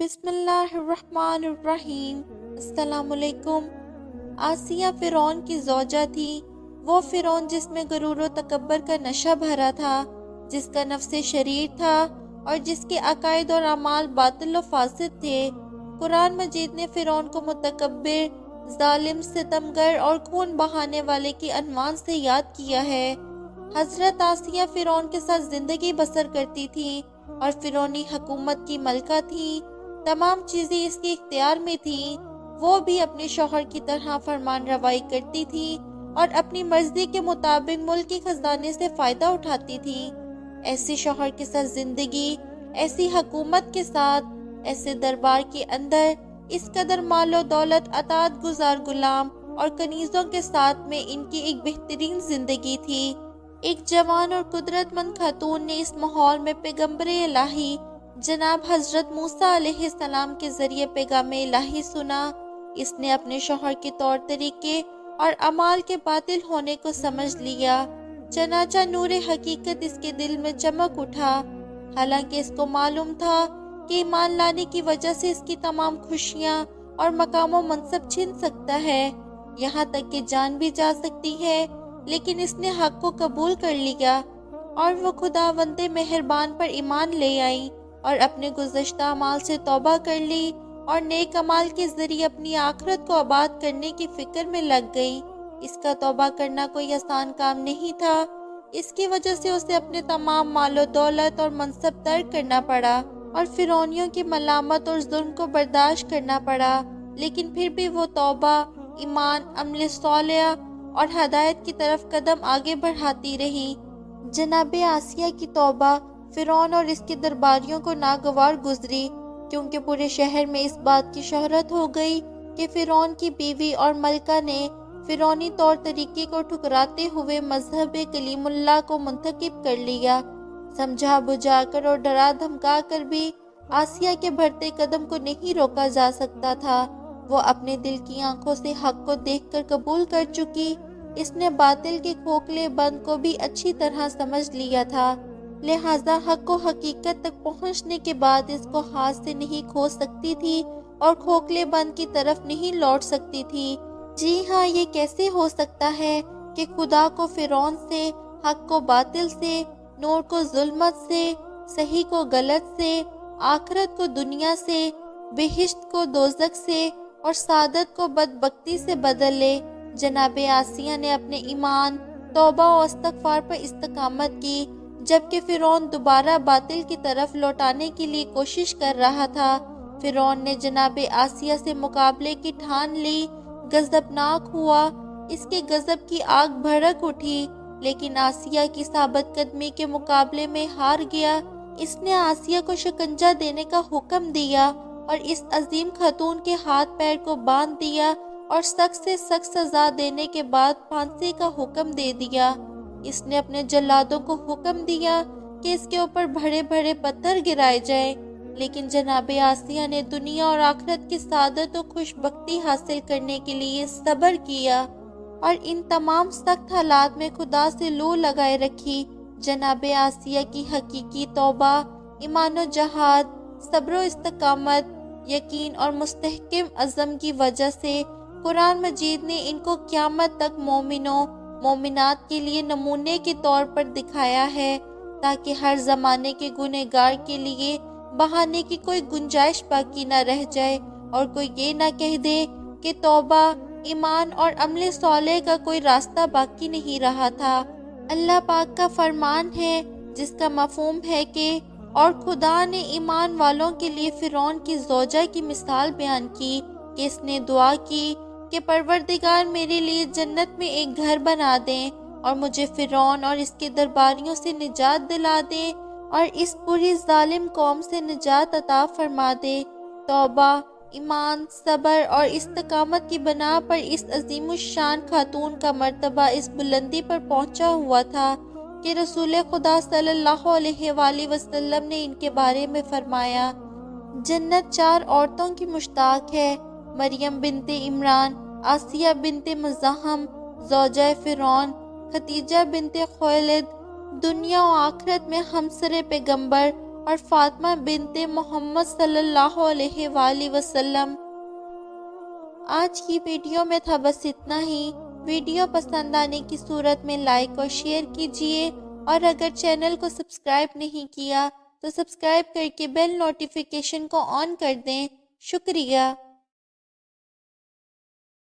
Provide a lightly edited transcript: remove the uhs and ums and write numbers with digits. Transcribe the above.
بسم اللہ الرحمن الرحیم۔ السلام علیکم۔ آسیہ فرعون کی زوجہ تھی، وہ فرعون جس میں غرور و تکبر کا نشہ بھرا تھا، جس کا نفس شریر تھا اور جس کے عقائد اور اعمال باطل و فاسد تھے۔ قرآن مجید نے فرعون کو متکبر، ظالم، ستمگر اور خون بہانے والے کی عنوان سے یاد کیا ہے۔ حضرت آسیہ فرعون کے ساتھ زندگی بسر کرتی تھی اور فرعونی حکومت کی ملکہ تھی۔ تمام چیزیں اس کے اختیار میں تھیں۔ وہ بھی اپنے شوہر کی طرح فرمان روائی کرتی تھی اور اپنی مرضی کے مطابق ملک کے خزانے سے فائدہ اٹھاتی تھی۔ ایسے شوہر کے ساتھ زندگی، ایسی حکومت کے ساتھ، ایسے دربار کے اندر، اس قدر مال و دولت، اطاعت گزار غلام اور کنیزوں کے ساتھ میں ان کی ایک بہترین زندگی تھی۔ ایک جوان اور قدرت مند خاتون نے اس ماحول میں پیغمبر الہی جناب حضرت موسیٰ علیہ السلام کے ذریعے پیغام الہی سنا۔ اس نے اپنے شوہر کے طور طریقے اور اعمال کے باطل ہونے کو سمجھ لیا، چنانچہ نور حقیقت اس کے دل میں چمک اٹھا۔ حالانکہ اس کو معلوم تھا کہ ایمان لانے کی وجہ سے اس کی تمام خوشیاں اور مقام و منصب چھن سکتا ہے، یہاں تک کہ جان بھی جا سکتی ہے، لیکن اس نے حق کو قبول کر لیا اور وہ خداوند مہربان پر ایمان لے آئی اور اپنے گزشتہ اعمال سے توبہ کر لی اور نیک اعمال کے ذریعے اپنی آخرت کو آباد کرنے کی فکر میں لگ گئی۔ اس کا توبہ کرنا کوئی آسان کام نہیں تھا، اس کی وجہ سے اسے اپنے تمام مال و دولت اور منصب ترک کرنا پڑا اور فرعونیوں کی ملامت اور ظلم کو برداشت کرنا پڑا، لیکن پھر بھی وہ توبہ، ایمان، عمل صالح اور ہدایت کی طرف قدم آگے بڑھاتی رہی۔ جناب آسیہ کی توبہ فرعون اور اس کے درباریوں کو ناگوار گزری، کیونکہ پورے شہر میں اس بات کی شہرت ہو گئی کہ فرعون کی بیوی اور ملکہ نے فرعونی طور طریقے کو ٹھکراتے ہوئے مذہب کلیم اللہ کو منتخب کر لیا۔ سمجھا بجھا کر اور ڈرا دھمکا کر بھی آسیہ کے بڑھتے قدم کو نہیں روکا جا سکتا تھا۔ وہ اپنے دل کی آنکھوں سے حق کو دیکھ کر قبول کر چکی، اس نے باطل کے کھوکھلے بند کو بھی اچھی طرح سمجھ لیا تھا، لہذا حق و حقیقت تک پہنچنے کے بعد اس کو ہاتھ سے نہیں کھو سکتی تھی اور کھوکھلے بند کی طرف نہیں لوٹ سکتی تھی۔ جی ہاں، یہ کیسے ہو سکتا ہے کہ خدا کو فرعون سے، حق کو باطل سے، نور کو ظلمت سے، صحیح کو غلط سے، آخرت کو دنیا سے، بہشت کو دوزخ سے اور سعادت کو بدبختی سے بدل لے۔ جناب آسیہ نے اپنے ایمان، توبہ و استغفار پر استقامت کی، جبکہ فرعون دوبارہ باطل کی طرف لوٹانے کے لیے کوشش کر رہا تھا۔ فرعون نے جناب آسیہ سے مقابلے کی ٹھان لی، غضبناک ہوا، اس کے غضب کی آگ بھڑک اٹھی، لیکن آسیہ کی ثابت قدمی کے مقابلے میں ہار گیا۔ اس نے آسیہ کو شکنجہ دینے کا حکم دیا اور اس عظیم خاتون کے ہاتھ پیر کو باندھ دیا اور سخت سے سخت سزا دینے کے بعد پھانسی کا حکم دے دیا۔ اس نے اپنے جلادوں کو حکم دیا کہ اس کے اوپر بڑے بڑے پتھر گرائے جائیں، لیکن جناب آسیہ نے دنیا اور آخرت کی سعادت و خوشبختی حاصل کرنے کے لیے صبر کیا اور ان تمام سخت حالات میں خدا سے لو لگائے رکھی۔ جناب آسیہ کی حقیقی توبہ، ایمان و جہاد، صبر و استقامت، یقین اور مستحکم عزم کی وجہ سے قرآن مجید نے ان کو قیامت تک مومنوں، مومنات کے لیے نمونے کے طور پر دکھایا ہے، تاکہ ہر زمانے کے گنہگار کے لیے بہانے کی کوئی گنجائش باقی نہ رہ جائے اور کوئی یہ نہ کہہ دے کہ توبہ، ایمان اور عمل صالح کا کوئی راستہ باقی نہیں رہا تھا۔ اللہ پاک کا فرمان ہے، جس کا مفہوم ہے کہ اور خدا نے ایمان والوں کے لیے فرعون کی زوجہ کی مثال بیان کی کہ اس نے دعا کی کہ پروردگار میرے لیے جنت میں ایک گھر بنا دیں اور مجھے فرعون اور اس کے درباریوں سے نجات دلا دے اور اس بری ظالم قوم سے نجات عطا فرما دے۔ توبہ، ایمان، صبر اور استقامت کی بنا پر اس عظیم الشان خاتون کا مرتبہ اس بلندی پر پہنچا ہوا تھا کہ رسول خدا صلی اللہ علیہ وآلہ وسلم نے ان کے بارے میں فرمایا، جنت 4 عورتوں کی مشتاق ہے: مریم بنت عمران، آسیہ بنت مزاحم، زوجہ فرعون، خدیجہ بنت خویلد، دنیا و آخرت میں ہمسر پیغمبر اور فاطمہ بنت محمد صلی اللہ علیہ وآلہ وسلم۔ آج کی ویڈیو میں تھا بس اتنا ہی۔ ویڈیو پسند آنے کی صورت میں لائک اور شیئر کیجئے، اور اگر چینل کو سبسکرائب نہیں کیا تو سبسکرائب کر کے بیل نوٹیفیکیشن کو آن کر دیں۔ شکریہ۔